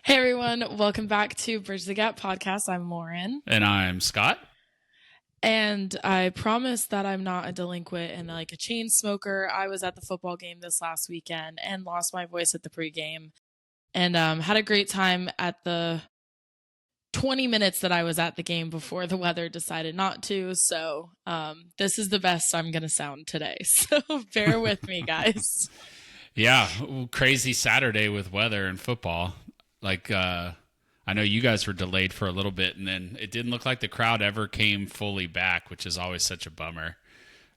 Hey everyone, welcome back to Bridge the Gap podcast. I'm Lauren, And I'm Scott. and I promise that I'm not a delinquent and like a chain smoker. I was at the football game this last weekend and lost my voice at the pregame, and had a great time at the 20 minutes that I was at the game before the weather decided not to. So this is the best I'm gonna sound today. So bear with me, guys. Yeah, crazy Saturday with weather and football. Like, I know you guys were delayed for a little bit, and then it didn't look like the crowd ever came fully back, which is always such a bummer.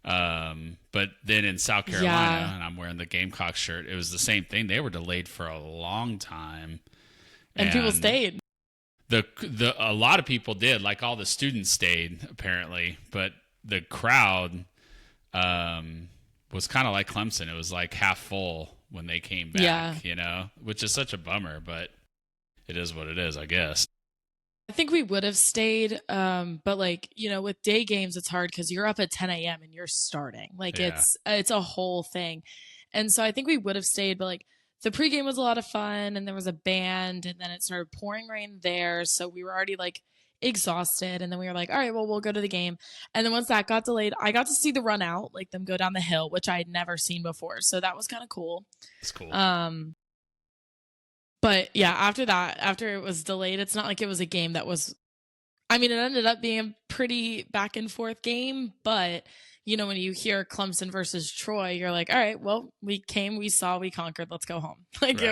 But then in South Carolina, Yeah, and I'm wearing the Gamecock shirt, it was the same thing. They were delayed for a long time, and people and stayed. the a lot of people did. Like all the students stayed apparently, but the crowd um, was kind of like Clemson. It was like half full when they came Yeah. back, which is such a bummer, but it is what it is, I guess. I think we would have stayed, but like with day games, it's hard because you're up at 10 a.m. and you're starting. Like Yeah. it's a whole thing, and so I think we would have stayed, but like the pregame was a lot of fun, and there was a band, and then it started pouring rain there, so we were already like exhausted, and then we were like, all right, well we'll go to the game, and then once that got delayed, I got to see the run out, like them go down the hill, which I had never seen before, so that was kind of cool. It's cool. Um, but yeah, after that, after it was delayed, it's not like it was a game that was, I mean, it ended up being a pretty back and forth game, but when you hear Clemson versus Troy, you're like, all right, well, we came, we saw, we conquered, let's go home. Like Right.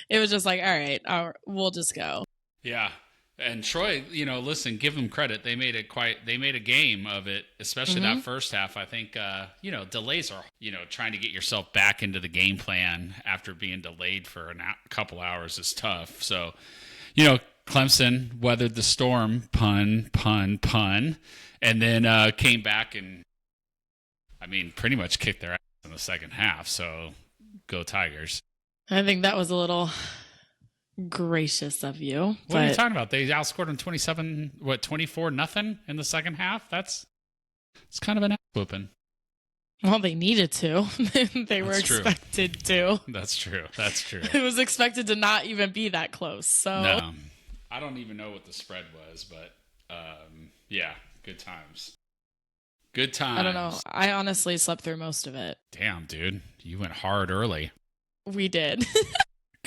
it was just like, all right, we'll just go. Yeah. And Troy, listen, give them credit. They made a game of it, especially that Hmm. first half. I think, delays are, trying to get yourself back into the game plan after being delayed for a couple hours is tough. So, Clemson weathered the storm, pun, pun, pun, and then came back and, I mean, pretty much kicked their ass in the second half. So go Tigers. I think that was a little gracious of you, What are you but talking about? They outscored them 24 nothing in the second half? It's kind of an ass whooping. well, they needed to. They were That's true. expected to. That's true. That's true. It was expected to not even be that close. So No, I don't even know what the spread was, but yeah, good times. Good I don't know. times. I honestly slept through most of it. Damn, dude, you went hard early. We did.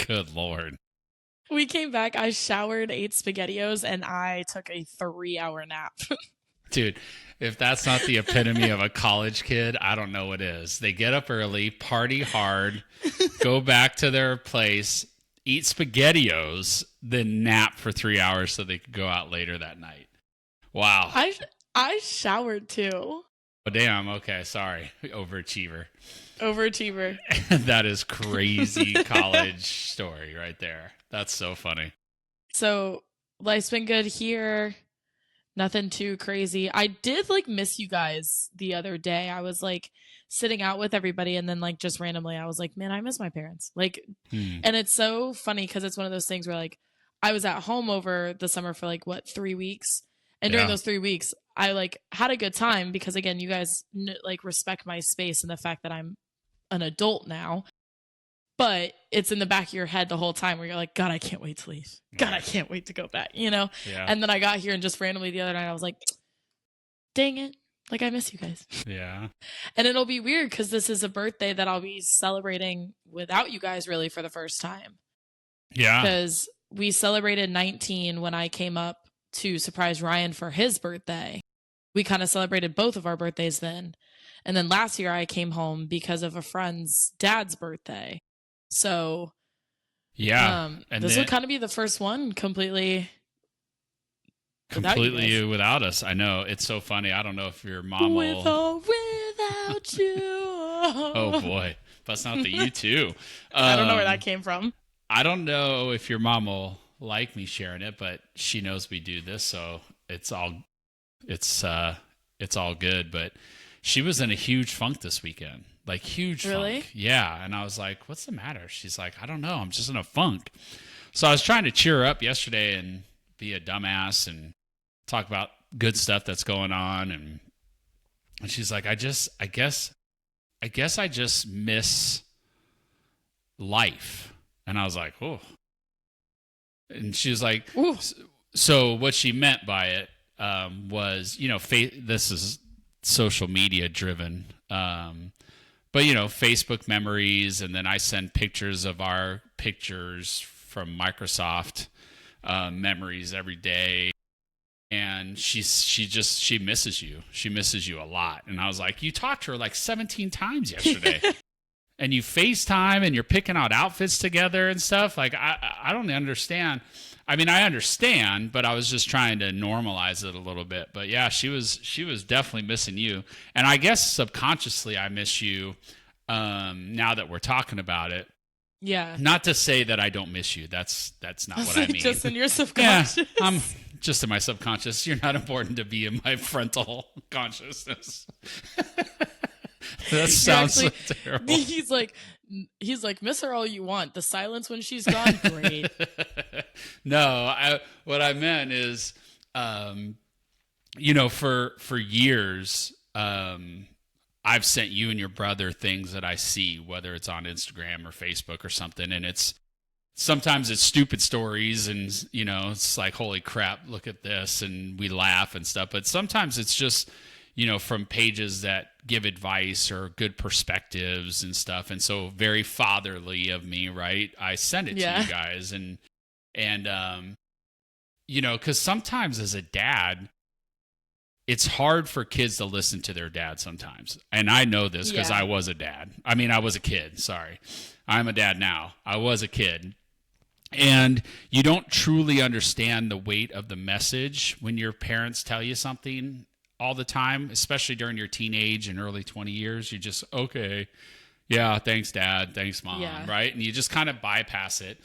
Good lord, We came back. I showered, ate SpaghettiOs, and I took a 3-hour nap. dude. If that's not the epitome of a college kid, I don't know what is. They get up early, party hard, go back to their place, eat SpaghettiOs, then nap for 3 hours so they could go out later that night. Wow. I showered too. Oh, damn. Okay. Sorry. Overachiever. Overachiever. That is crazy college story right there. That's so funny. So life's been good here. Nothing too crazy. I did like miss you guys the other day. I was like sitting out with everybody, and then like just randomly I was like, man, I miss my parents. Like, Hmm. and it's so funny because it's one of those things where like I was at home over the summer for like what, 3 weeks, and during Yeah. those 3 weeks I like had a good time because again, you guys like respect my space and the fact that I'm an adult now, but it's in the back of your head the whole time where you're like, God, I can't wait to leave. God, I can't wait to go back. Yeah. And then I got here and just randomly the other night I was like, dang it, like I miss you guys. Yeah. And it'll be weird because this is a birthday that I'll be celebrating without you guys really for the first time, Yeah. because we celebrated 19 when I came up to surprise Ryan for his birthday. We kind of celebrated both of our birthdays then. And then last year I came home because of a friend's dad's birthday. So Yeah. And this then would kind of be the first one completely without you completely guys. without us. I know. It's so funny. I don't know if your mom With will. or without you. Oh, boy. That's not the you too. I don't know where that came from. I don't know if your mom will like me sharing it, but she knows we do this, so it's it's all good. But she was in a huge funk this weekend. Like huge Really? funk. Yeah. And I was like, what's the matter? She's like, I don't know. I'm just in a funk. So I was trying to cheer her up yesterday and be a dumbass and talk about good stuff that's going on. And she's like, I guess I just miss life. And I was like, oh, And she was like, Ooh. so what she meant by it was, this is social media driven. But, Facebook memories. And then I send pictures of our pictures from Microsoft memories every day. And she misses you. She misses you a lot. And I was like, you talked to her like 17 times yesterday. And you FaceTime and you're picking out outfits together and stuff. Like, I don't understand. I mean, I understand, but I was just trying to normalize it a little bit. But yeah, she was definitely missing you. And I guess subconsciously I miss you now that we're talking about it. Yeah. Not to say that I don't miss you. That's not what I mean. Just in your subconscious. Yeah, I'm just in my subconscious. You're not important to be in my frontal consciousness. That sounds so terrible. He's like, miss her all you want. The silence when she's gone, great. No, what I meant is, for years, I've sent you and your brother things that I see, whether it's on Instagram or Facebook or something, and sometimes it's stupid stories, and it's like, holy crap, look at this, and we laugh and stuff. But sometimes it's just, from pages that give advice or good perspectives and stuff. And so very fatherly of me, right? I send it to you guys. And because sometimes as a dad, it's hard for kids to listen to their dad sometimes. And I know this because I was a dad. I mean, I was a kid. Sorry. I'm a dad now. I was a kid. And you don't truly understand the weight of the message when your parents tell you something all the time, especially during your teenage and early 20 years. You just, okay, yeah, thanks, Dad, thanks, Mom, right? And you just kind of bypass it.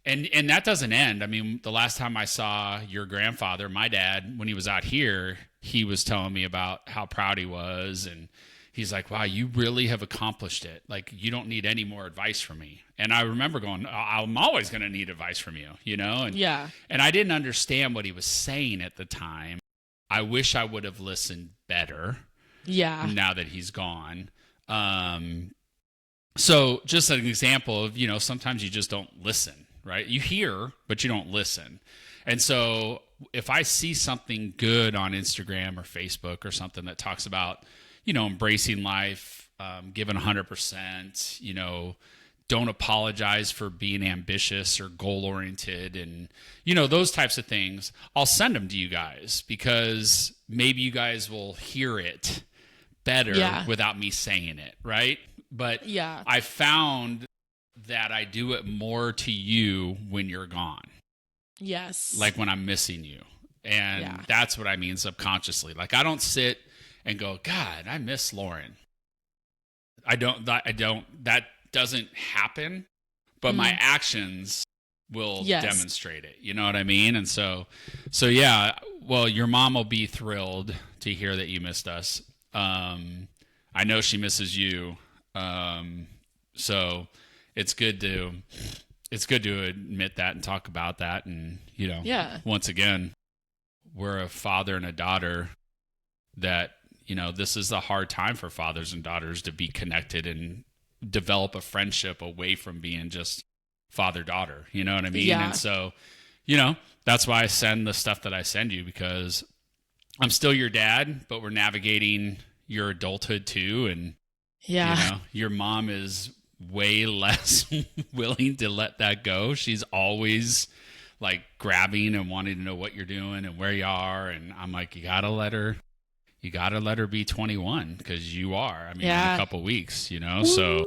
And that doesn't end. I mean, the last time I saw your grandfather, my dad, when he was out here, he was telling me about how proud he was. And he's like, wow, you really have accomplished it. Like, you don't need any more advice from me. And I remember going, I'm always going to need advice from you, And, and I didn't understand what he was saying at the time. I wish I would have listened better. Yeah. Now that he's gone. So just an example of, sometimes you just don't listen, right? You hear, but you don't listen. And so if I see something good on Instagram or Facebook or something that talks about, embracing life, giving 100%, don't apologize for being ambitious or goal-oriented and, those types of things, I'll send them to you guys because maybe you guys will hear it better without me saying it, right? But I found that I do it more to you when you're gone. Yes. Like when I'm missing you. And that's what I mean subconsciously. Like, I don't sit and go, God, I miss Lauren. I don't, that doesn't happen, but my actions will demonstrate it. You know what I mean? And so yeah, well, your mom will be thrilled to hear that you missed us. I know she misses you. So it's good to admit that and talk about that. And, once again, we're a father and a daughter that, this is a hard time for fathers and daughters to be connected and develop a friendship away from being just father-daughter. You know what I mean? Yeah. And so, that's why I send the stuff that I send you, because I'm still your dad, but we're navigating your adulthood too. And, your mom is way less willing to let that go. She's always like grabbing and wanting to know what you're doing and where you are. And I'm like, you gotta let her be 21 because you are. I mean, in a couple weeks, so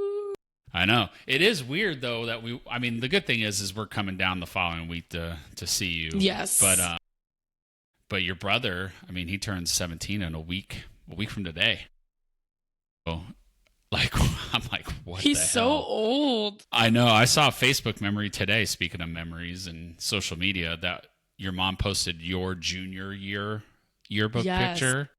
I know it is weird though that the good thing is we're coming down the following week to see you. Yes. But your brother, he turns 17 in a week from today. So, I'm like, what the hell? He's so old. I know. I saw a Facebook memory today, speaking of memories and social media, that your mom posted your junior year yearbook picture.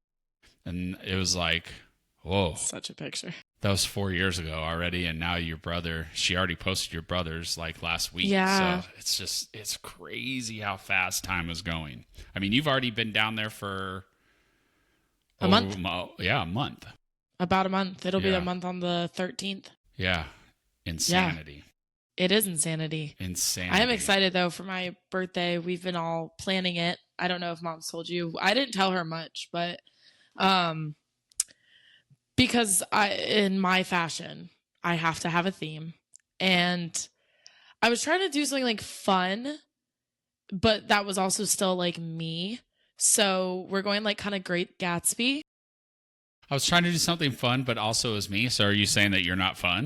And it was like, whoa. Such a picture. That was 4 years ago already. And now your brother, she already posted your brother's like last week. Yeah. So it's crazy how fast time is going. You've already been down there for a month. Yeah, a month. About a month. It'll be a month on the 13th. Yeah. Insanity. It is insanity. Insanity. I am excited though for my birthday. We've been all planning it. I don't know if mom's told you. I didn't tell her much, but um because in my fashion, I have to have a theme. And I was trying to do something like fun, but that was also still like me. So we're going like kind of Great Gatsby. I was trying to do something fun, but also as me. So are you saying that you're not fun?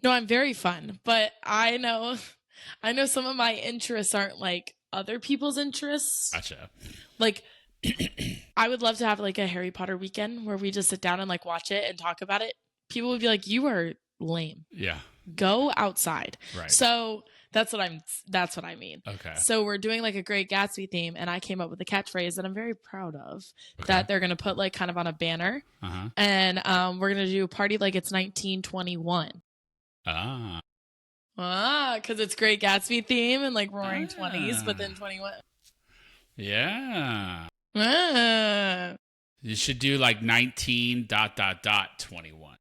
No, I'm very fun, but I know some of my interests aren't like other people's interests. Gotcha. Like I would love to have like a Harry Potter weekend where we just sit down and like watch it and talk about it. People would be like, "You are lame. Yeah. Go outside." Right. So that's what I mean. Okay. So we're doing like a Great Gatsby theme, and I came up with a catchphrase that I'm very proud of. Okay. That they're gonna put like kind of on a banner, and we're gonna do party like it's 1921. Because it's Great Gatsby theme and like Roaring 20s, but then 21. Yeah. Ah. You should do like 19 ... 21.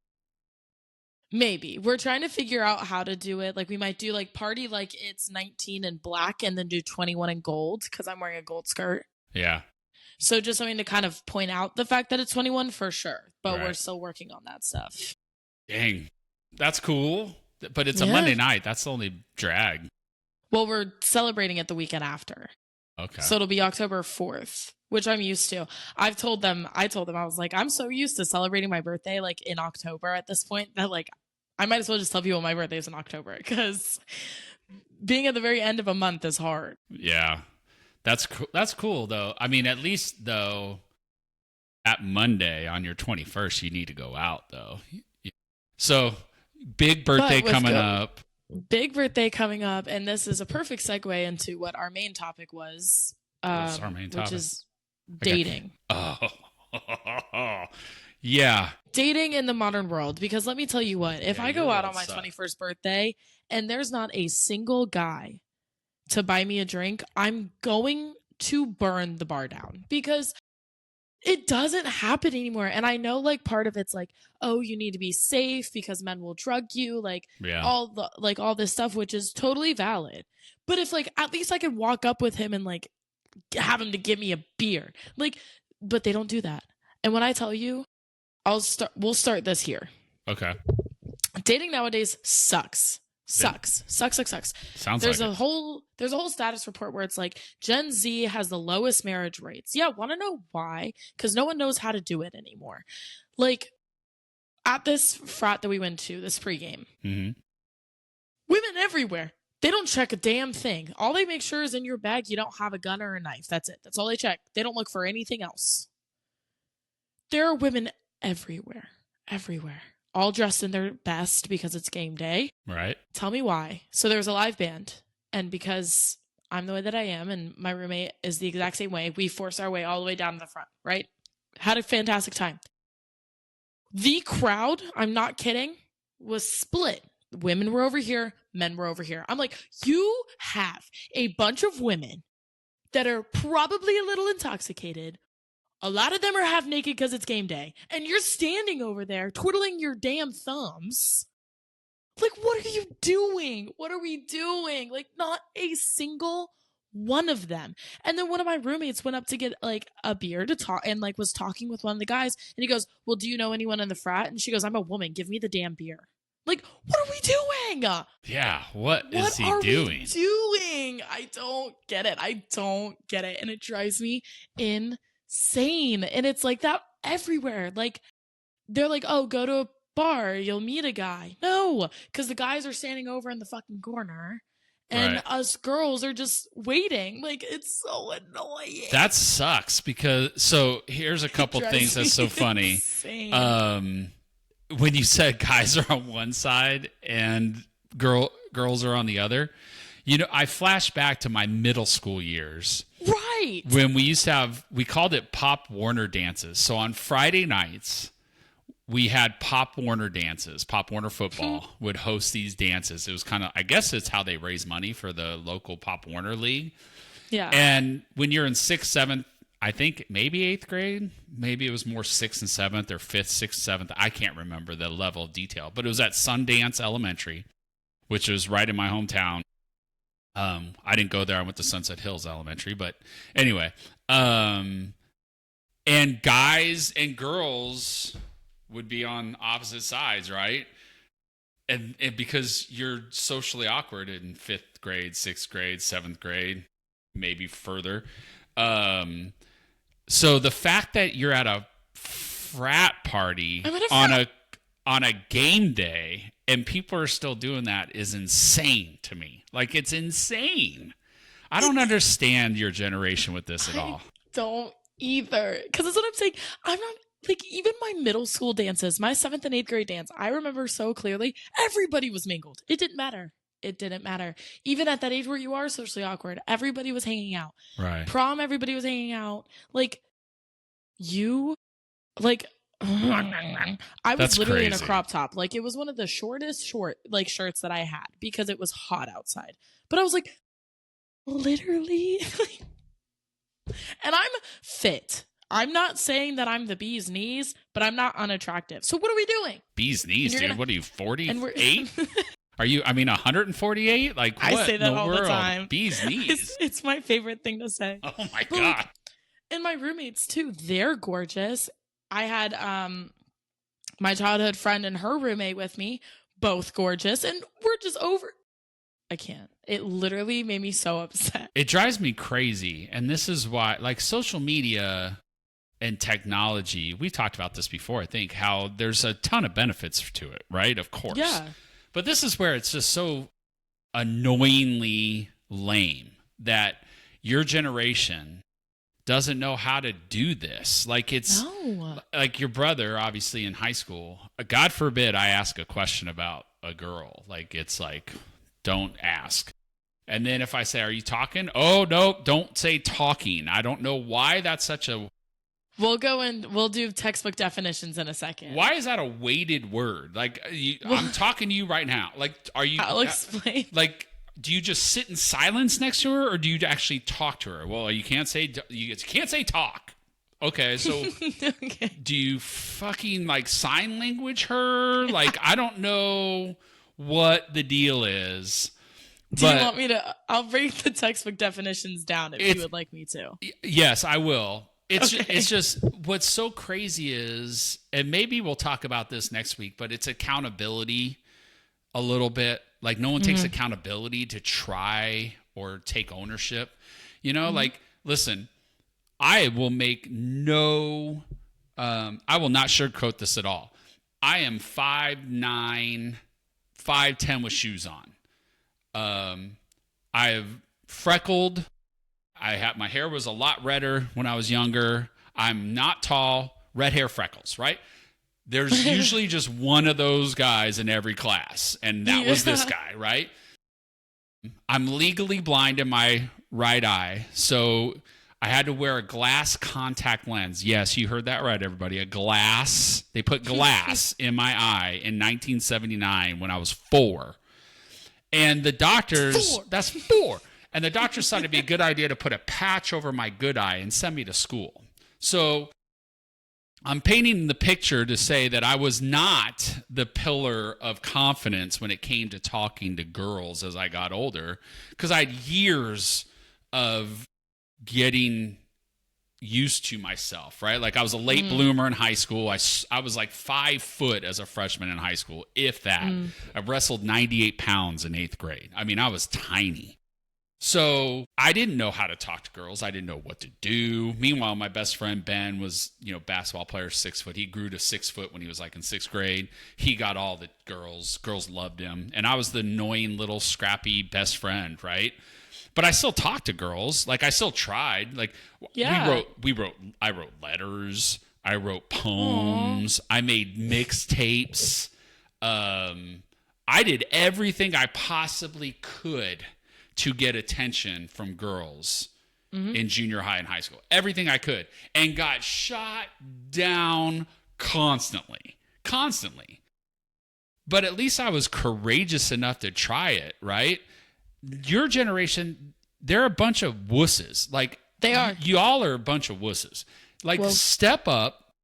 Maybe. We're trying to figure out how to do it. Like we might do like party like it's 19 in black and then do 21 in gold because I'm wearing a gold skirt. Yeah. So just something to kind of point out the fact that it's 21 for sure. But Right. we're still working on that stuff. Dang. That's cool. But it's a Monday night. That's the only drag. Well, we're celebrating it the weekend after. Okay. So it'll be October 4th, which I'm used to. I told them, I was like, I'm so used to celebrating my birthday like in October at this point that like I might as well just tell people my birthday is in October because being at the very end of a month is hard. Yeah. That's cool though. I mean, at least though at Monday on your 21st, you need to go out though. So big birthday coming up. Big birthday coming up. And this is a perfect segue into what our main topic was. What's our main topic? Which is dating. Oh, yeah. Dating in the modern world. Because let me tell you what, if I go out on my 21st birthday and there's not a single guy to buy me a drink, I'm going to burn the bar down because it doesn't happen anymore. And I know like part of it's like, oh, you need to be safe because men will drug you, like all this stuff, which is totally valid. But if like at least I could walk up with him and like have him to give me a beer, like, but they don't do that. And when I tell you, we'll start this here. Okay. Dating nowadays sucks. Sucks. Sounds there's like a whole status report where it's like Gen Z has the lowest marriage rates. Yeah, want to know why? Because no one knows how to do it anymore. Like at this frat that we went to, this pregame, women everywhere. They don't check a damn thing. All they make sure is in your bag you don't have a gun or a knife. That's it. That's all they check. They don't look for anything else. There are women everywhere. All dressed in their best because it's game day. Right. Tell me why. So there was a live band, and because I'm the way that I am and my roommate is the exact same way, we forced our way all the way down to the front, right? Had a fantastic time. The crowd, I'm not kidding, was split. Women were over here, men were over here. I'm like, you have a bunch of women that are probably a little intoxicated. A lot of them are half naked because it's game day. And you're standing over there twiddling your damn thumbs. Like, what are you doing? What are we doing? Like, not a single one of them. And then one of my roommates went up to get like a beer to talk and like was talking with one of the guys. And he goes, well, do you know anyone in the frat? And she goes, I'm a woman. Give me the damn beer. Like, what are we doing? Yeah, what is he doing? I don't get it. And it drives me insane. And it's like that everywhere. Like, they're like, oh, go to a bar, you'll meet a guy. No, because the guys are standing over in the fucking corner. And us girls are just waiting. Like, it's so annoying. That sucks because, so here's a couple things that's so funny. When you said guys are on one side and girls are on the other, you know, I flash back to my middle school years. Right. When we used to have, we called it Pop Warner dances. So on Friday nights, we had Pop Warner dances. Pop Warner football would host these dances. It was kind of, I guess it's how they raise money for the local Pop Warner League. Yeah. And when you're in 6th, 7th, I think maybe 8th grade, maybe it was more 6th and 7th or 5th, 6th, 7th. I can't remember the level of detail, but it was at Sundance Elementary. which was right in my hometown. I didn't go there. I went to Sunset Hills Elementary, but anyway, and guys and girls would be on opposite sides, right? And because you're socially awkward in 5th grade, 6th grade, 7th grade, maybe further. So the fact that you're at a frat party on a game day and people are still doing that is insane to me. Like, it's insane. I don't understand your generation with this at all. Don't either. Because that's what I'm saying. I'm not, like, even my middle school dances, my 7th and 8th grade dance, I remember so clearly, everybody was mingled. It didn't matter. It didn't matter. Even at that age where you are socially awkward, everybody was hanging out. Right. Prom, everybody was hanging out. Like, you, like, I was That's literally crazy. in a crop top. Like, it was one of the shortest shirts that I had because it was hot outside. But I was like, literally. And I'm fit. I'm not saying that I'm the bee's knees, but I'm not unattractive. So what are we doing? Bee's knees, dude. What are you, 48? Are you, 148? Like, what I say that in the all world? the time. Bee's knees. It's my favorite thing to say. Oh, my God. And my roommates, too, they're gorgeous. I had my childhood friend and her roommate with me, both gorgeous, and we're just over. I can't. It literally made me so upset. It drives me crazy. And this is why, like, social media and technology, we've talked about this before, I think, how there's a ton of benefits to it, right? Of course. Yeah. But this is where it's just so annoyingly lame that your generation doesn't know how to do this. Like, it's like your brother, obviously, in high school. God forbid I ask a question about a girl. Like, it's like, don't ask. And then if I say, are you talking? Oh, no, don't say talking. I don't know why that's such a... We'll go and we'll do textbook definitions in a second. Why is that a weighted word? Like, I'm talking to you right now. Like, are you... I'll explain. Like, do you just sit in silence next to her, or do you actually talk to her? Well, you can't say talk. Okay, so Okay. Do you fucking, like, sign language her? Like, I don't know what the deal is. Do you want me to? I'll break the textbook definitions down if you would like me to. Yes, I will. It's Okay. it's just what's so crazy is, and maybe we'll talk about this next week, but it's accountability a little bit. Like, no one takes accountability to try or take ownership. You know, like, listen, I will make I will not sugarcoat this at all. I am 5'9", 5'10" with shoes on. I have freckled. My hair was a lot redder when I was younger. I'm not tall, red hair, freckles, right? There's usually just one of those guys in every class, and that was this guy, right? I'm legally blind in my right eye, so I had to wear a glass contact lens. Yes, you heard that right, everybody. A glass. They put glass in my eye in 1979 when I was 4. And the doctors, that's 4. And the doctors thought it'd be a good idea to put a patch over my good eye and send me to school. So I'm painting the picture to say that I was not the pillar of confidence when it came to talking to girls as I got older, because I had years of getting used to myself, right? Like, I was a late bloomer in high school. I was like 5 foot as a freshman in high school, if that. I wrestled 98 pounds in 8th grade. I mean, I was tiny. So I didn't know how to talk to girls. I didn't know what to do. Meanwhile, my best friend Ben was, basketball player, 6 foot. He grew to 6 foot when he was like in 6th grade. He got all the girls. Girls loved him. And I was the annoying little scrappy best friend, right? But I still talked to girls. Like, I still tried. Like, Yeah. I wrote letters. I wrote poems. I made mixtapes. I did everything I possibly could to get attention from girls in junior high and high school. Everything I could. And got shot down constantly. Constantly. But at least I was courageous enough to try it, right? Your generation, they're a bunch of wusses. Like, They are. Y'all are a bunch of wusses. Like, step up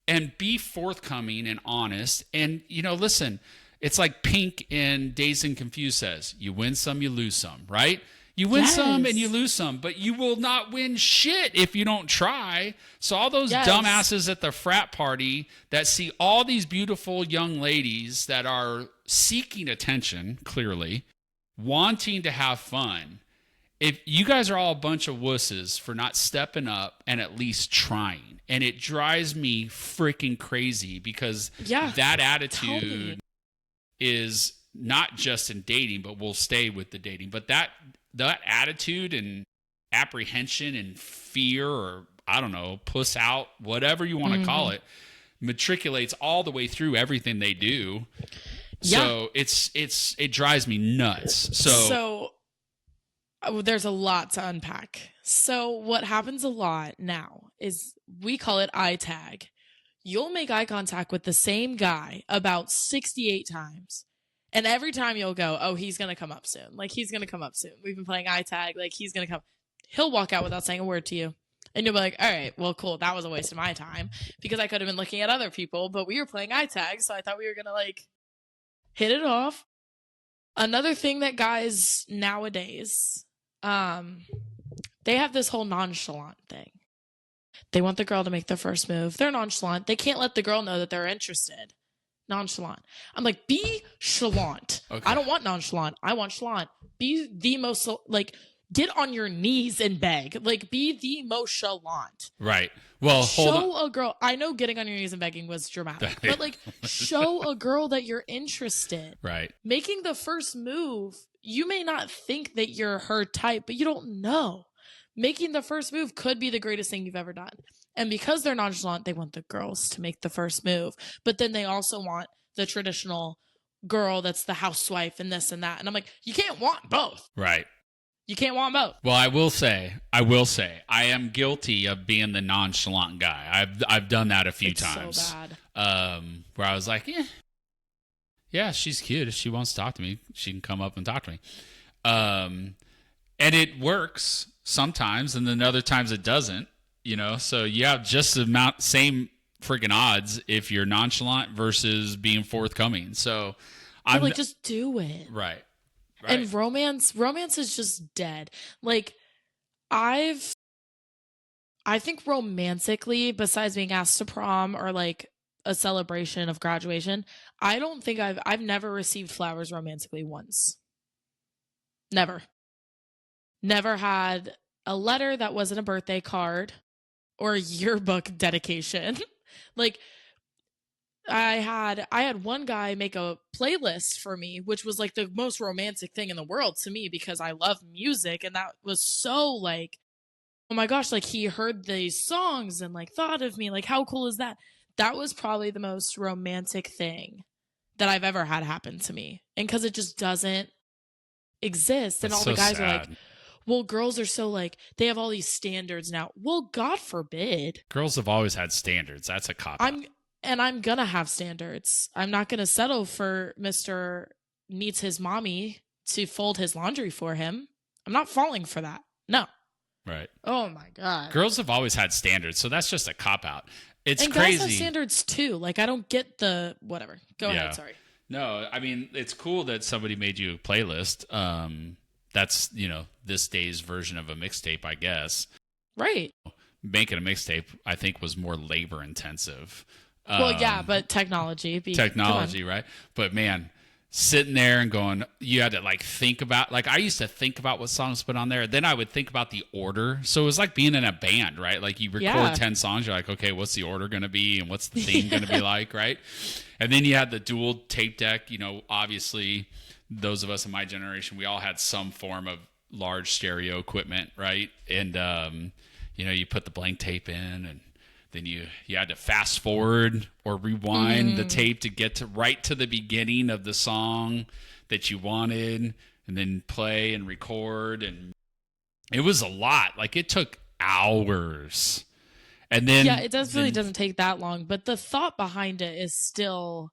and be forthcoming and honest. And, listen, It's like Pink in Dazed and Confused says, you win some, you lose some, right? You win some and you lose some, but you will not win shit if you don't try. So all those dumbasses at the frat party that see all these beautiful young ladies that are seeking attention, clearly, wanting to have fun, if you guys are all a bunch of wusses for not stepping up and at least trying. And it drives me freaking crazy because that attitude is not just in dating, but we'll stay with the dating. But that attitude and apprehension and fear, or I don't know, puss out, whatever you want to call it, matriculates all the way through everything they do. So it drives me nuts. So there's a lot to unpack. So what happens a lot now is we call it eye tag. You'll make eye contact with the same guy about 68 times. And every time you'll go, oh, he's going to come up soon. Like, he's going to come up soon. We've been playing eye tag. Like, he's going to come. He'll walk out without saying a word to you. And you'll be like, all right, well, cool. That was a waste of my time because I could have been looking at other people, but we were playing eye tag. So I thought we were going to, like, hit it off. Another thing that guys nowadays, they have this whole nonchalant thing. They want the girl to make the first move. They're nonchalant. They can't let the girl know that they're interested. Nonchalant. I'm like, be chalant. Okay. I don't want nonchalant. I want chalant. Be the most, like, get on your knees and beg. Like, be the most chalant. Right. Well, show a girl. I know getting on your knees and begging was dramatic, but, like, show a girl that you're interested. Right. Making the first move, you may not think that you're her type, but you don't know. Making the first move could be the greatest thing you've ever done. And because they're nonchalant, they want the girls to make the first move. But then they also want the traditional girl that's the housewife and this and that. And I'm like, you can't want both. Right. You can't want both. Well, I will say, I am guilty of being the nonchalant guy. I've done that a few times. So bad. Where I was like, yeah, she's cute. If she wants to talk to me, she can come up and talk to me. And it works sometimes, and then other times it doesn't. You know, so you have just the same freaking odds if you're nonchalant versus being forthcoming. So I'm like, just do it. Right. And romance is just dead. Like, I think romantically, besides being asked to prom or like a celebration of graduation, I don't think I've never received flowers romantically once. Never had a letter that wasn't a birthday card or a yearbook dedication. Like, I had one guy make a playlist for me, which was like the most romantic thing in the world to me because I love music. And that was so like, oh my gosh, like he heard these songs and like thought of me. Like, how cool is that? That was probably the most romantic thing that I've ever had happen to me. And because it just doesn't exist. And all the guys are like, well, girls are so like, they have all these standards now. Well, God forbid. Girls have always had standards. That's a cop. I'm going to have standards. I'm not going to settle for Mr. needs his mommy to fold his laundry for him. I'm not falling for that. No. Right. Oh my God. Girls have always had standards. So that's just a cop out. It's and crazy. Guys have standards too. Like, I don't get the whatever. Go ahead. Sorry. No, I mean, it's cool that somebody made you a playlist. That's, this day's version of a mixtape, I guess. Right. Making a mixtape, I think, was more labor intensive. Well, yeah, but technology, right? But man, sitting there and going, you had to like think about, like I used to think about what songs to put on there. Then I would think about the order. So it was like being in a band, right? Like you record 10 songs, you're like, okay, what's the order going to be? And what's the theme going to be like, right? And then you had the dual tape deck. Obviously those of us in my generation, we all had some form of large stereo equipment, right? And, you put the blank tape in and then you had to fast forward or rewind the tape to get right to the beginning of the song that you wanted and then play and record. And it was a lot. Like it took hours. And then it doesn't take that long, but the thought behind it is still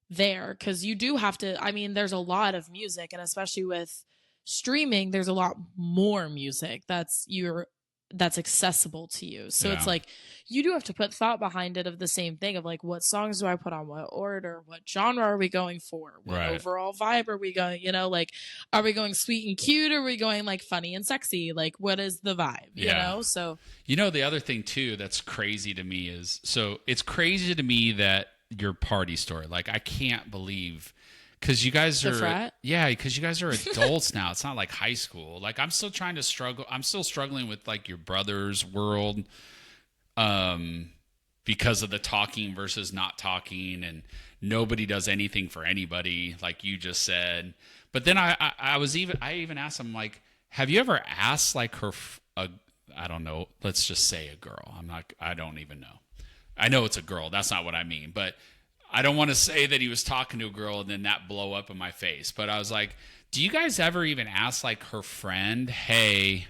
there because you do have to. I mean, there's a lot of music, and especially with streaming, there's a lot more music that's you're that's accessible to you. So it's Yeah. like you do have to put thought behind it of the same thing of like, what songs do I put on, what order, what genre are we going for, what Right. overall vibe are we going, like, are we going sweet and cute, or are we going like funny and sexy, like what is the vibe, Yeah. so The other thing too that's crazy to me is, so it's crazy to me that your party story, like I can't believe, because you guys the are, frat. yeah, because you guys are adults now. It's not like high school. Like I'm still trying to struggle. I'm still struggling with like your brother's world, because of the talking versus not talking, and nobody does anything for anybody, like you just said. But then I even asked him, like, have you ever asked like I don't know, let's just say a girl. I don't even know. I know it's a girl. That's not what I mean. But I don't want to say that he was talking to a girl and then that blow up in my face. But I was like, do you guys ever even ask like her friend, hey,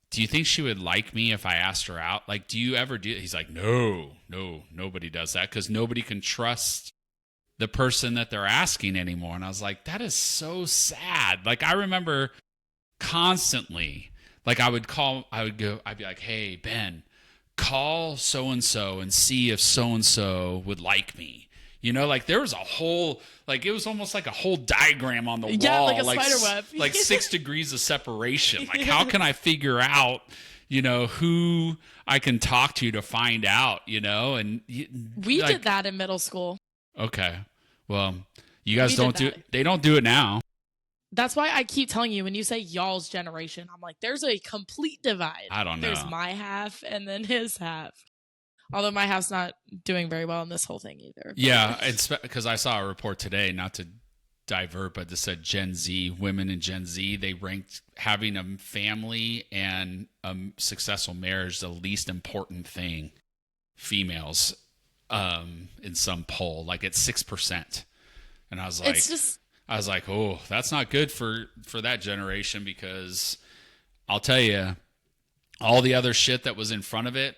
do you think she would like me if I asked her out? Like, do you ever do? He's like, no, nobody does that, because nobody can trust the person that they're asking anymore. And I was like, that is so sad. Like, I remember constantly, like I'd be like, hey, Ben, call so-and-so and see if so-and-so would like me. Like there was a whole, like it was almost like a whole diagram on the wall, like a spider web. like 6 degrees of separation. Like how can I figure out, who I can talk to find out, and we did that in middle school. Okay. Well, you guys don't do it. They don't do it now. That's why I keep telling you, when you say y'all's generation, I'm like, there's a complete divide. I don't know. There's my half and then his half. Although my half's not doing very well in this whole thing either. Yeah, it's because I saw a report today, not to divert, but this said Gen Z, women in Gen Z, they ranked having a family and a successful marriage the least important thing, females, in some poll, like at 6%. And I was like, oh, that's not good for that generation, because I'll tell you, all the other shit that was in front of it,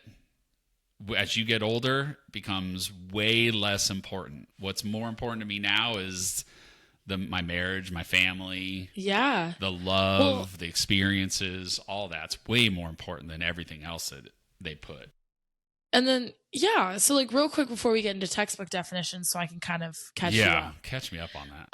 as you get older, becomes way less important. What's more important to me now is my marriage, my family, the love, the experiences, all that's way more important than everything else that they put. And then, so like real quick before we get into textbook definitions, so I can kind of catch you up. Yeah, catch me up on that.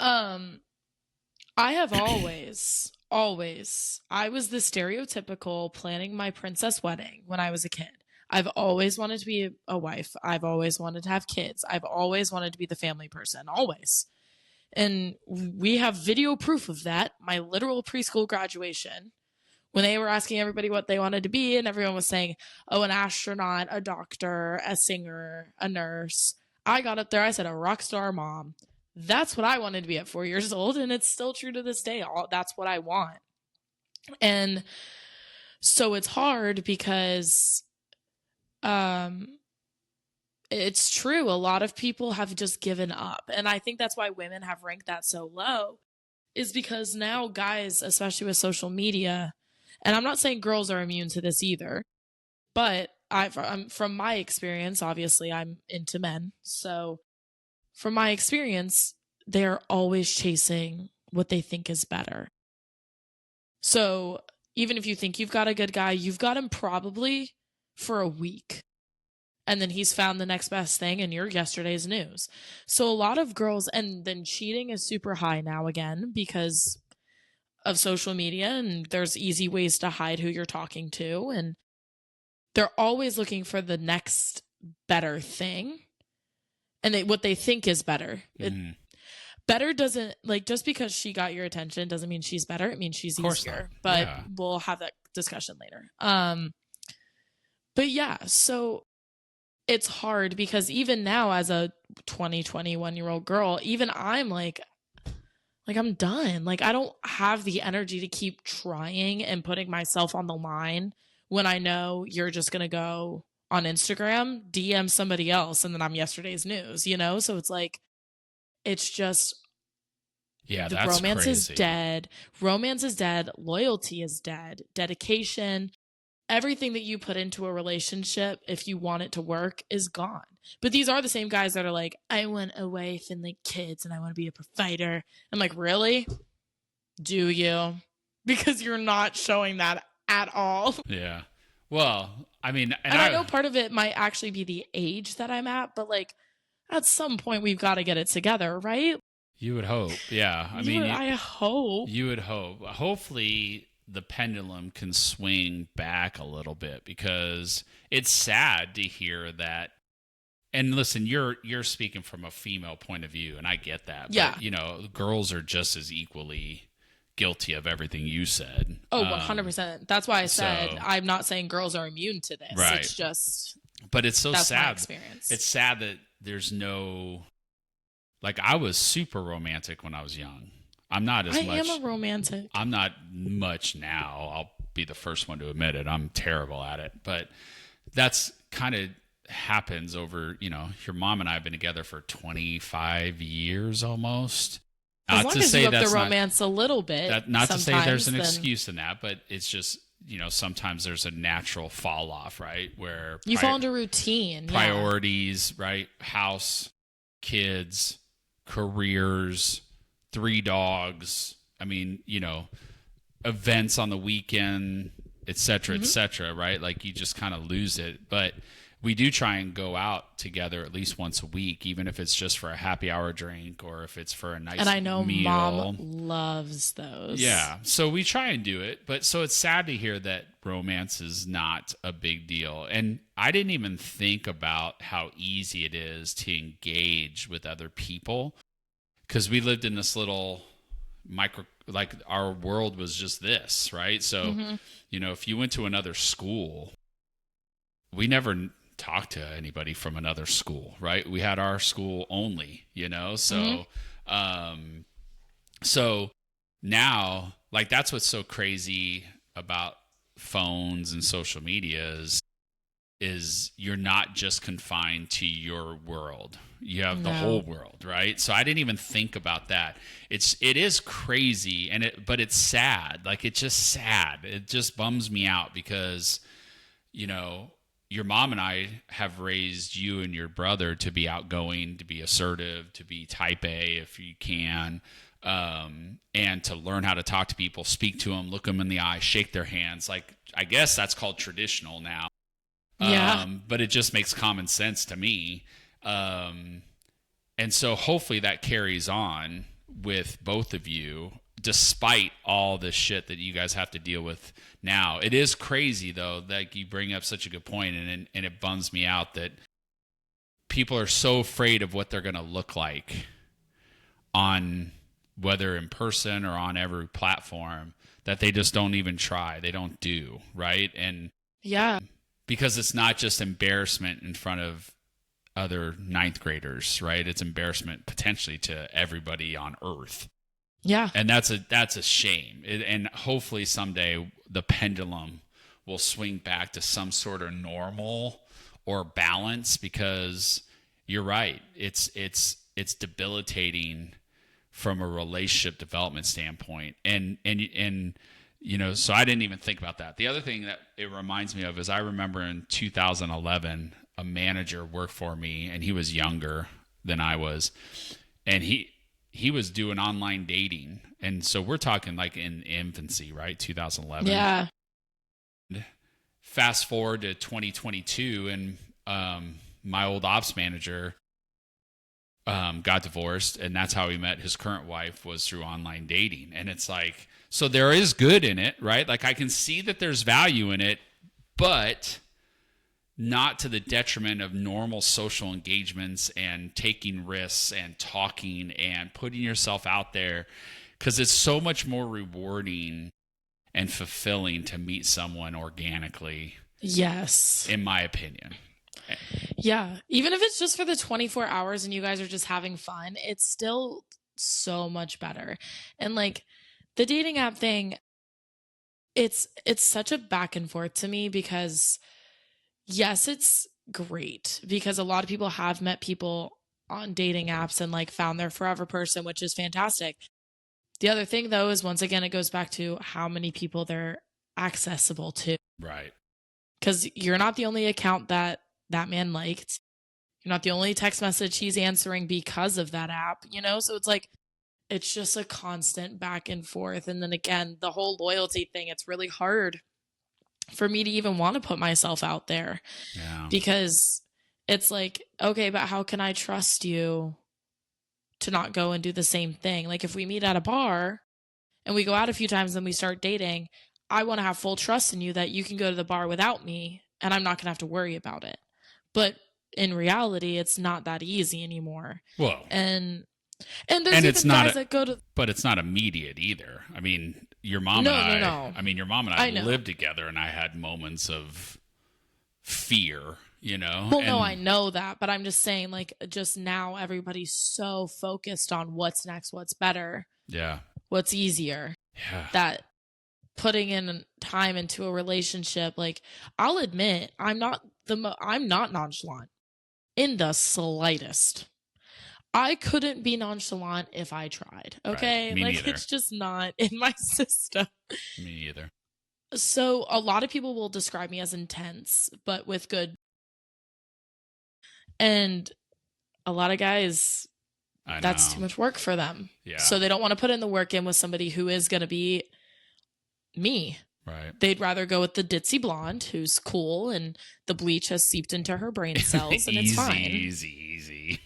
I have always, I was the stereotypical planning my princess wedding when I was a kid. I've always wanted to be a wife. I've always wanted to have kids. I've always wanted to be the family person, always. And we have video proof of that. My literal preschool graduation, when they were asking everybody what they wanted to be, and everyone was saying, oh, an astronaut, a doctor, a singer, a nurse. I got up there, I said, a rock star mom. That's what I wanted to be at 4 years old, and it's still true to this day. That's what I want. And so it's hard because it's true. A lot of people have just given up. And I think that's why women have ranked that so low, is because now guys, especially with social media, and I'm not saying girls are immune to this either, but from my experience, obviously I'm into men. So from my experience, they're always chasing what they think is better. So even if you think you've got a good guy, you've got him probably for a week. And then he's found the next best thing, and you're yesterday's news. So a lot of girls, and then cheating is super high now again because of social media, and there's easy ways to hide who you're talking to. And they're always looking for the next better thing. And what they think is better. Mm. Better doesn't, like, just because she got your attention doesn't mean she's better. It means she's easier. But we'll have that discussion later. But yeah, so it's hard because even now as a 21-year-old girl, even I'm like I'm done. Like, I don't have the energy to keep trying and putting myself on the line when I know you're just going to go on Instagram, DM somebody else, and then I'm yesterday's news, So it's like, it's just, the romance crazy. is dead. Romance is dead. Loyalty is dead. Dedication, everything that you put into a relationship, if you want it to work, is gone. But these are the same guys that are like, I want a wife and like kids and I want to be a provider. I'm like, really? Do you? Because you're not showing that at all. Yeah. Well, I mean, and And I know part of it might actually be the age that I'm at, but like at some point we've got to get it together, right? you would hope. Yeah. I mean, I hope. you would hope. Hopefully, the pendulum can swing back a little bit because it's sad to hear that. And listen, you're speaking from a female point of view, and I get that. Yeah. But girls are just as equally guilty of everything you said. Oh, 100%. That's why I said so- I'm not saying girls are immune to this. Right. It's just But it's so that's my sad. experience. It's sad that there's no. Like, I was super romantic when I was young. I'm not as much. I am a romantic. I'm not much now. I'll be the first one to admit it. I'm terrible at it. But that's kind of happens over, your mom and I have been together for 25 years almost. As long as you up the romance a little bit. Not to say there's an then excuse in that, but it's just, sometimes there's a natural fall off, right? Where you fall into routine. Priorities, right? House, kids, careers, 3 dogs. I mean, events on the weekend, et cetera, right? Like you just kind of lose it. But we do try and go out together at least once a week, even if it's just for a happy hour drink or if it's for a nice meal. And I know Mom loves those. Yeah. So we try and do it. But so it's sad to hear that romance is not a big deal. And I didn't even think about how easy it is to engage with other people because we lived in this little like our world was just this, right? So, if you went to another school, we never talked to anybody from another school, right? We had our school only, so so now, like, that's what's so crazy about phones and social media is you're not just confined to your world. You have the whole world, right? So I didn't even think about that. It is crazy but it's sad. Like, it's just sad. It just bums me out because, your mom and I have raised you and your brother to be outgoing, to be assertive, to be type A if you can, and to learn how to talk to people, speak to them, look them in the eye, shake their hands. Like, I guess that's called traditional now. Yeah. But it just makes common sense to me. And so hopefully that carries on with both of you, despite all the shit that you guys have to deal with now. It is crazy, though, that you bring up such a good point, and it bums me out that people are so afraid of what they're going to look like on whether in person or on every platform that they just don't even try. They don't do, right? And yeah, because it's not just embarrassment in front of other 9th graders, right? It's embarrassment potentially to everybody on earth. Yeah. And that's a shame. And hopefully someday the pendulum will swing back to some sort of normal or balance, because you're right. It's debilitating from a relationship development standpoint. And so I didn't even think about that. The other thing that it reminds me of is I remember in 2011, a manager worked for me, and he was younger than I was. And he was doing online dating. And so we're talking like in infancy, right? 2011. Yeah. Fast forward to 2022, and my old ops manager got divorced, and that's how he met his current wife, was through online dating. And it's like, so there is good in it, right? Like, I can see that there's value in it, but not to the detriment of normal social engagements and taking risks and talking and putting yourself out there, because it's so much more rewarding and fulfilling to meet someone organically. Yes. In my opinion. Yeah. Even if it's just for the 24 hours and you guys are just having fun, it's still so much better. And like the dating app thing, it's such a back and forth to me, because yes, it's great because a lot of people have met people on dating apps and like found their forever person, which is fantastic. The other thing, though, is once again, it goes back to how many people they're accessible to. Right. Because you're not the only account that man liked. You're not the only text message he's answering because of that app, So it's like, it's just a constant back and forth. And then again, the whole loyalty thing, it's really hard for me to even want to put myself out there. Yeah. Because it's like, okay, but how can I trust you to not go and do the same thing? Like if we meet at a bar and we go out a few times and we start dating, I want to have full trust in you that you can go to the bar without me and I'm not going to have to worry about it. But in reality, it's not that easy anymore. Well, and there's even guys that go to, but it's not immediate either. I mean, your mom no, and no. I mean, your mom and I lived together, and I had moments of fear, you know? Well, no, I know that, but I'm just saying, like, just now everybody's so focused on what's next, what's better. Yeah. What's easier. Yeah. That putting in time into a relationship, like, I'll admit, I'm not nonchalant in the slightest. I couldn't be nonchalant if I tried. Okay. Right. Me like neither. It's just not in my system. Me either. So a lot of people will describe me as intense, but with good. And a lot of guys, that's too much work for them. Yeah. So they don't want to put in the work in with somebody who is going to be me. Right. They'd rather go with the ditzy blonde who's cool and the bleach has seeped into her brain cells and it's fine. Easy.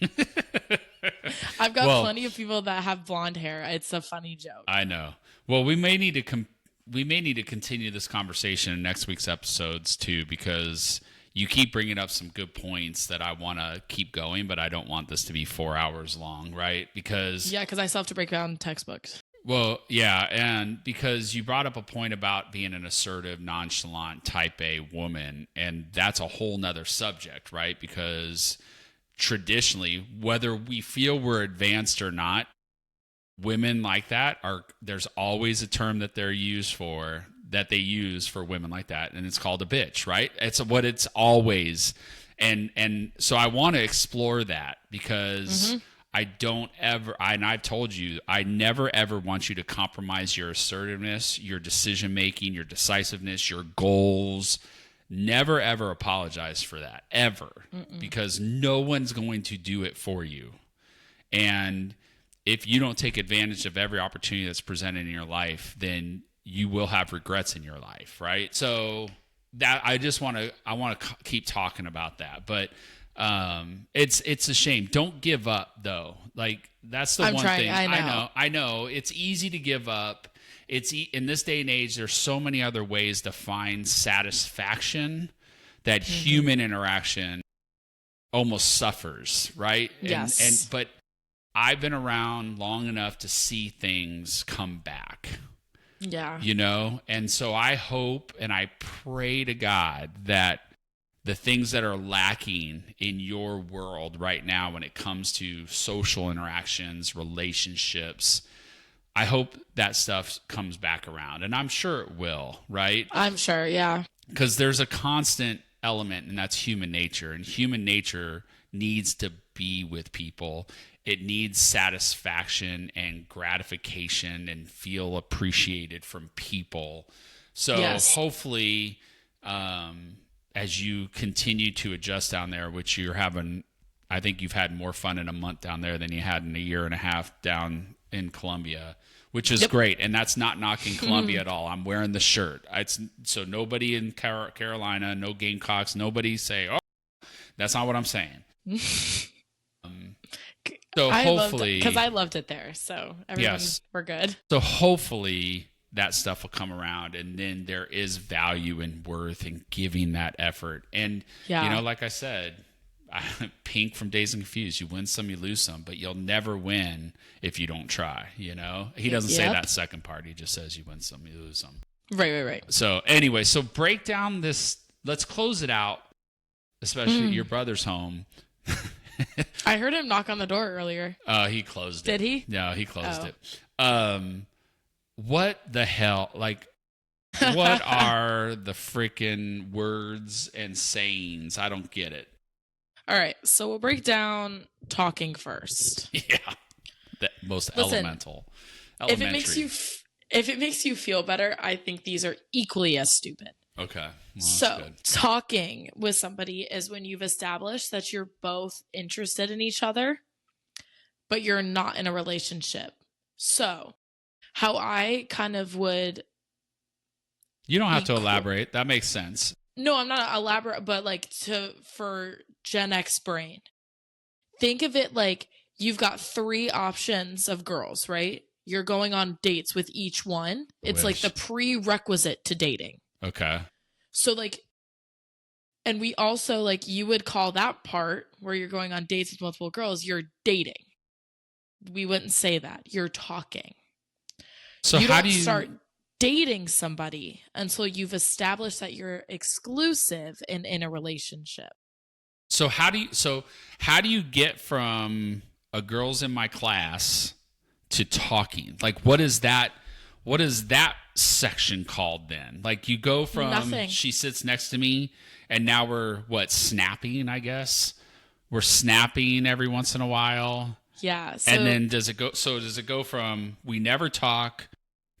I've got plenty of people that have blonde hair. It's a funny joke. I know. Well, we may need to continue this conversation in next week's episodes too, because you keep bringing up some good points that I want to keep going, but I don't want this to be 4 hours long, right? Because I still have to break down textbooks. Well, yeah, and because you brought up a point about being an assertive, nonchalant type A woman, and that's a whole nother subject, right? Because traditionally, whether we feel we're advanced or not, women like that there's always a term that they use for women like that, and it's called a bitch, right? It's what it's always. And so I want to explore that because I've told you, I never ever want you to compromise your assertiveness, your decision making, your decisiveness, your goals. Never ever apologize for that, ever. Because no one's going to do it for you. And if you don't take advantage of every opportunity that's presented in your life, then you will have regrets in your life, right? So that I want to keep talking about that, but it's a shame. Don't give up though. Like that's the one thing. I know it's easy to give up. In this day and age, there's so many other ways to find satisfaction that human interaction almost suffers, right? Yes. But I've been around long enough to see things come back. Yeah. You know? And so I hope and I pray to God that the things that are lacking in your world right now when it comes to social interactions, relationships, I hope that stuff comes back around. And I'm sure it will, right? I'm sure, yeah. Because there's a constant element, and that's human nature. And human nature needs to be with people. It needs satisfaction and gratification and feel appreciated from people. So hopefully, as you continue to adjust down there, which you're having, I think you've had more fun in a month down there than you had in a year and a half down in Columbia, which is great. And that's not knocking Columbia at all. I'm wearing the shirt. So nobody in Carolina, no Gamecocks, nobody say, oh, that's not what I'm saying. So hopefully, because I loved it there, so we're good. So hopefully that stuff will come around, and then there is value and worth in giving that effort. And you know, like I said, Pink from Dazed and Confused, you win some, you lose some, but you'll never win if you don't try. You know, he doesn't say that second part; he just says you win some, you lose some. Right. So anyway, so break down this. Let's close it out, especially your brother's home. I heard him knock on the door earlier. He closed it. Did he? No, he closed it. What the hell? Like, what are the freaking words and sayings? I don't get it. All right, so we'll break down talking first. Yeah, the most elemental. If it makes you feel better, I think these are equally as stupid. Okay. Well, so talking with somebody is when you've established that you're both interested in each other, but you're not in a relationship. So how I kind of would You don't have to elaborate. That makes sense. No, I'm not elaborate, but like for Gen X brain, think of it like you've got 3 options of girls, right? You're going on dates with each one. It's like the prerequisite to dating. Okay. So like, and we also like, you would call that part where you're going on dates with multiple girls, you're dating. We wouldn't say that. You're talking. So you how don't do you start dating somebody until you've established that you're exclusive and in a relationship. So how do you get from a girl's in my class to talking? Like what is that section called then? Like you go from Nothing. She sits next to me and now we're snapping, I guess. We're snapping every once in a while. Yeah. And then does it go from we never talk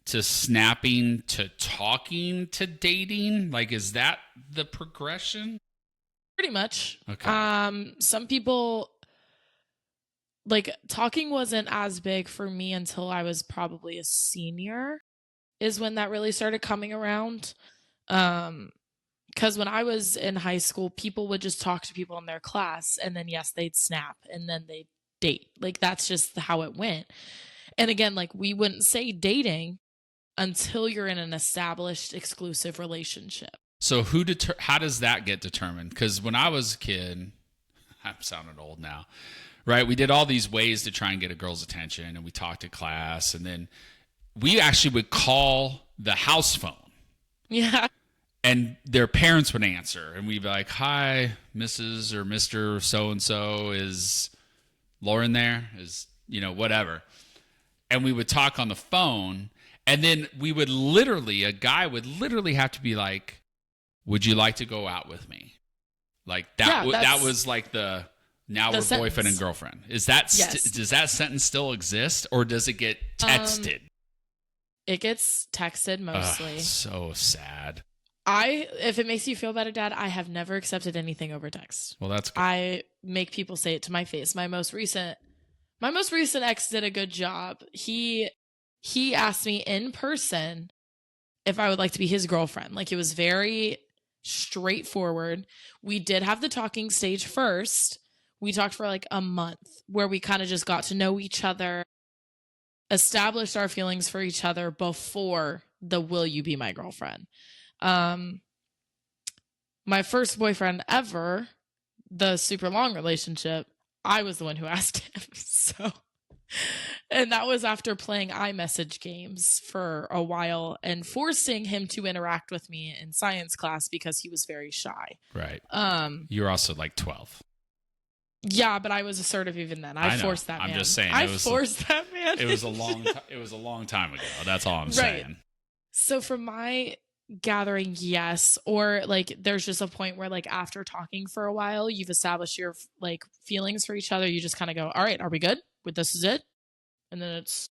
to snapping to talking to dating? Like is that the progression? Pretty much. Okay. Some people, like, talking wasn't as big for me until I was probably a senior, is when that really started coming around. Because when I was in high school, people would just talk to people in their class, and then yes, they'd snap, and then they'd date. Like that's just how it went. And again, like we wouldn't say dating until you're in an established exclusive relationship. So how does that get determined? Because when I was a kid, I'm sounding old now, right? We did all these ways to try and get a girl's attention, and we talked to class, and then we actually would call the house phone. Yeah. And their parents would answer, and we'd be like, "Hi, Mrs. or Mr. So-and-so, is Lauren there? Is, whatever." And we would talk on the phone, and then a guy would literally have to be like, "Would you like to go out with me?" Like that. Yeah, that was like we're sentence. Boyfriend and girlfriend. Is that yes. Does that sentence still exist, or does it get texted? It gets texted mostly. So sad. If it makes you feel better, Dad, I have never accepted anything over text. Well, that's good. I make people say it to my face. My most recent ex did a good job. He asked me in person if I would like to be his girlfriend. Like it was very straightforward. We did have the talking stage first. We talked for like a month where we kind of just got to know each other, established our feelings for each other before the "will you be my girlfriend?" My first boyfriend ever, the super long relationship, I was the one who asked him. So, and that was after playing iMessage games for a while and forcing him to interact with me in science class because he was very shy. Right. You're also like 12. Yeah, but I was assertive even then. I forced that man. I'm just saying. I forced that man. It was a long time ago. That's all I'm saying. So from my gathering, yes, or like there's just a point where like after talking for a while, you've established your like feelings for each other. You just kind of go, "All right, are we good? This is it?" And then it's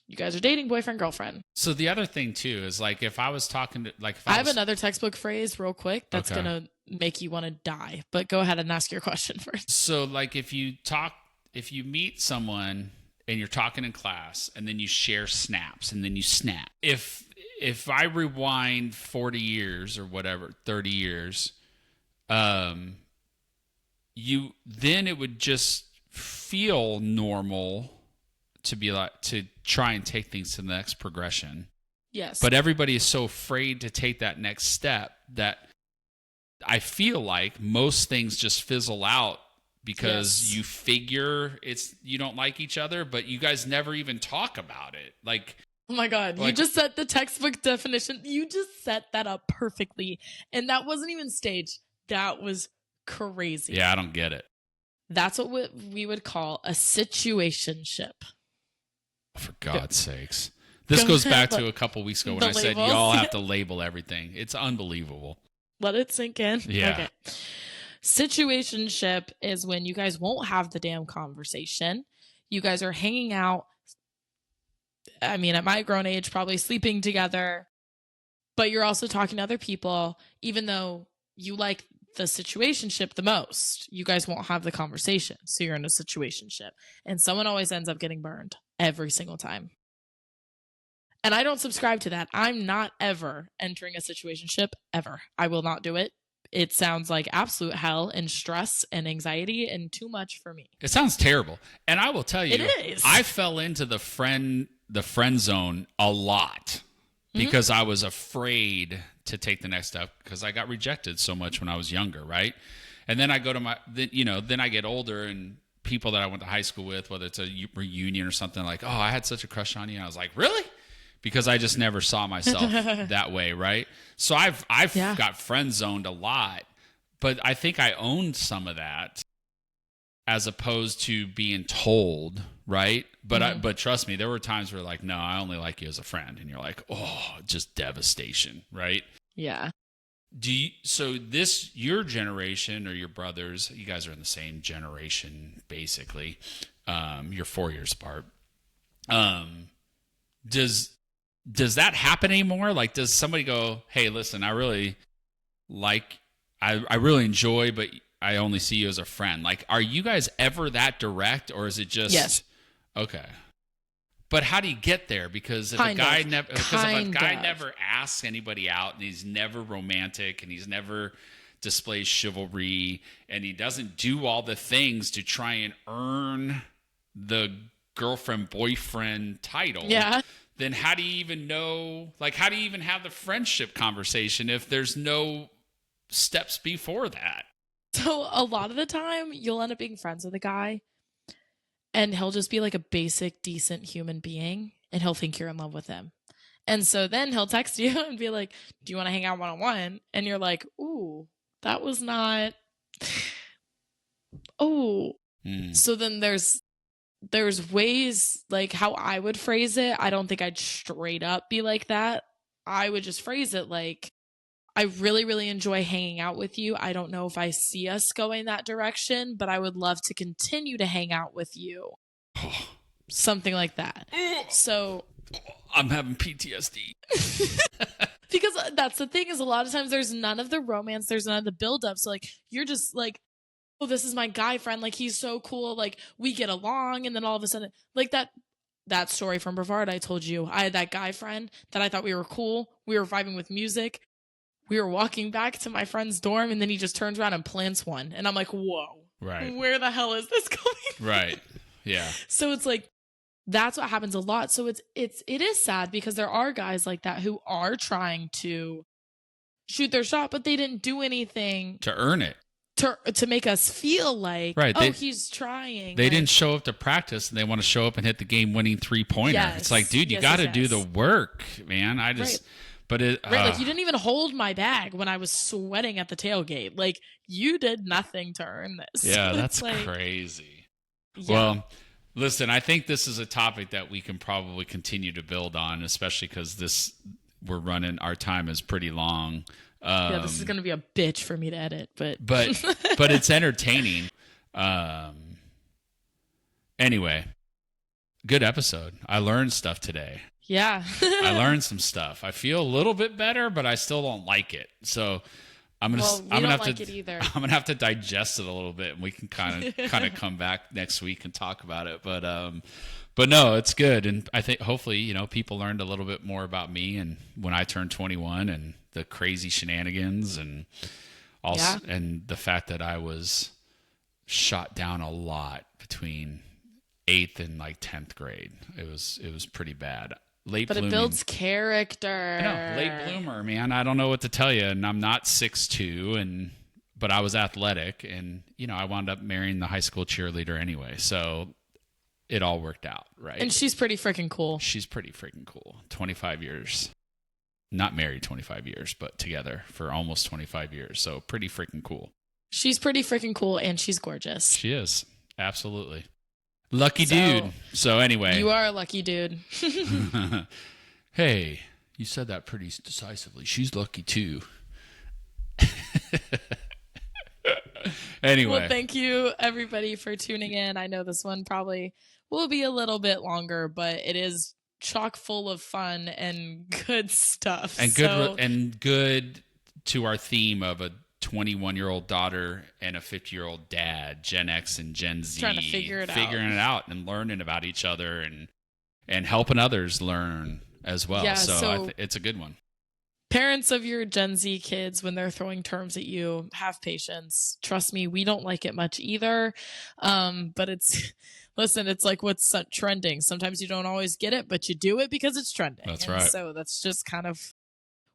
you guys are dating, boyfriend, girlfriend. So the other thing too is like if I was talking to like if I have another textbook phrase real quick that's gonna make you want to die. But go ahead and ask your question first. So like if you meet someone and you're talking in class and then you share snaps and then you snap. If I rewind 40 years or whatever, 30 years, then it would just feel normal to be like to try and take things to the next progression. Yes. But everybody is so afraid to take that next step that I feel like most things just fizzle out because you figure you don't like each other, but you guys never even talk about it. Like, oh my God, you just set the textbook definition. You just set that up perfectly. And that wasn't even staged. That was crazy. Yeah, I don't get it. That's what we would call a situationship. For God's sakes. This goes back to a couple weeks ago when I said y'all have to label everything. It's unbelievable. Let it sink in. Yeah. Okay. Situationship is when you guys won't have the damn conversation. You guys are hanging out. I mean, at my grown age, probably sleeping together, but you're also talking to other people, even though you like the situationship the most. You guys won't have the conversation. So you're in a situationship. And someone always ends up getting burned every single time. And I don't subscribe to that. I'm not ever entering a situationship ever. I will not do it. It sounds like absolute hell and stress and anxiety and too much for me. It sounds terrible. And I will tell you, It is. I fell into the friend zone a lot because I was afraid to take the next step because I got rejected so much when I was younger, right? And then I go to then I get older and people that I went to high school with, whether it's a reunion or something, like, oh, I had such a crush on you. And I was like, really? Because I just never saw myself that way, right? So I've got friend zoned a lot, but I think I owned some of that as opposed to being told, right? But but trust me, there were times where like, no, I only like you as a friend, and you're like, oh, just devastation, right? Yeah. So your generation or your brothers, you guys are in the same generation basically. You're 4 years apart. Does that happen anymore? Like, does somebody go, hey, listen, I really enjoy, but I only see you as a friend. Like, are you guys ever that direct, or is it just yes? Okay. But how do you get there? Because if a guy never asks anybody out, and he's never romantic, and he's never displays chivalry, and he doesn't do all the things to try and earn the girlfriend boyfriend title, then how do you even know? Like, how do you even have the friendship conversation if there's no steps before that? So a lot of the time, you'll end up being friends with a guy, and he'll just be like a basic, decent human being, and he'll think you're in love with him. And so then he'll text you and be like, do you want to hang out one-on-one? And you're like, ooh, that was not... oh. So then there's ways, like how I would phrase it. I don't think I'd straight up be like that. I would just phrase it like, I really, really enjoy hanging out with you. I don't know if I see us going that direction, but I would love to continue to hang out with you. Something like that. So I'm having PTSD. Because that's the thing, is a lot of times there's none of the romance, there's none of the buildup. So like, you're just like, oh, this is my guy friend. Like, he's so cool. Like, we get along. And then all of a sudden, like that story from Brevard I told you, I had that guy friend that I thought we were cool. We were vibing with music. We were walking back to my friend's dorm, and then he just turns around and plants one. And I'm like, whoa. Right. Where the hell is this going from? Right. Yeah. So it's like, that's what happens a lot. So it is sad because there are guys like that who are trying to shoot their shot, but they didn't do anything to earn it. To make us feel like, right. He's trying. They didn't show up to practice, and they want to show up and hit the game-winning three-pointer. Yes. It's like, dude, you got to do the work, man. Right. But like, you didn't even hold my bag when I was sweating at the tailgate. Like, you did nothing to earn this. Yeah, that's like, crazy. Yeah. Well, listen, I think this is a topic that we can probably continue to build on, especially because our time is pretty long. This is going to be a bitch for me to edit, but it's entertaining. Anyway, good episode. I learned stuff today. Yeah. I learned some stuff. I feel a little bit better, but I still don't like it. So I'm gonna have to digest it a little bit, and we can kind of come back next week and talk about it. But no, it's good, and I think hopefully people learned a little bit more about me and when I turned 21 and the crazy shenanigans and also and the fact that I was shot down a lot between 8th and like 10th grade. It was pretty bad. It builds character. I know, late bloomer, man. I don't know what to tell you. And I'm not 6'2", but I was athletic, and I wound up marrying the high school cheerleader anyway. So it all worked out, right? And she's pretty freaking cool. 25 years. Not married 25 years, but together for almost 25 years. So pretty freaking cool. She's pretty freaking cool, and she's gorgeous. She is. Absolutely. Lucky dude. So anyway. You are a lucky dude. Hey, you said that pretty decisively. She's lucky too. Anyway. Well, thank you everybody for tuning in. I know this one probably will be a little bit longer, but it is chock full of fun and good stuff. And good to our theme of a 21-year-old daughter and a 50-year-old dad, Gen X and Gen Z, trying to figuring it out and learning about each other and helping others learn as well. Yeah, So it's a good one. Parents of your Gen Z kids, when they're throwing terms at you, have patience. Trust me, we don't like it much either. But it's, listen, it's like what's trending. Sometimes you don't always get it, but you do it because it's trending. That's and right. So that's just kind of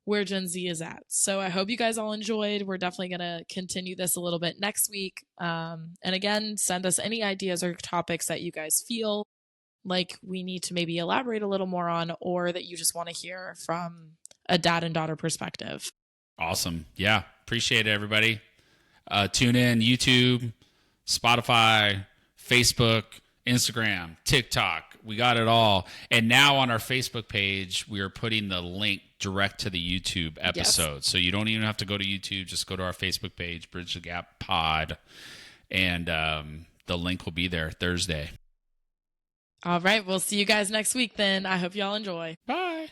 where Gen Z is at. So I hope you guys all enjoyed. We're definitely going to continue this a little bit next week. And again, send us any ideas or topics that you guys feel like we need to maybe elaborate a little more on, or that you just want to hear from a dad and daughter perspective. Awesome. Yeah. Appreciate it, everybody. Tune in YouTube, Spotify, Facebook, Instagram, TikTok. We got it all. And now on our Facebook page, we are putting the link direct to the YouTube episode. Yes. So you don't even have to go to YouTube. Just go to our Facebook page, Bridge the Gap Pod, and the link will be there Thursday. All right. We'll see you guys next week then. I hope y'all enjoy. Bye.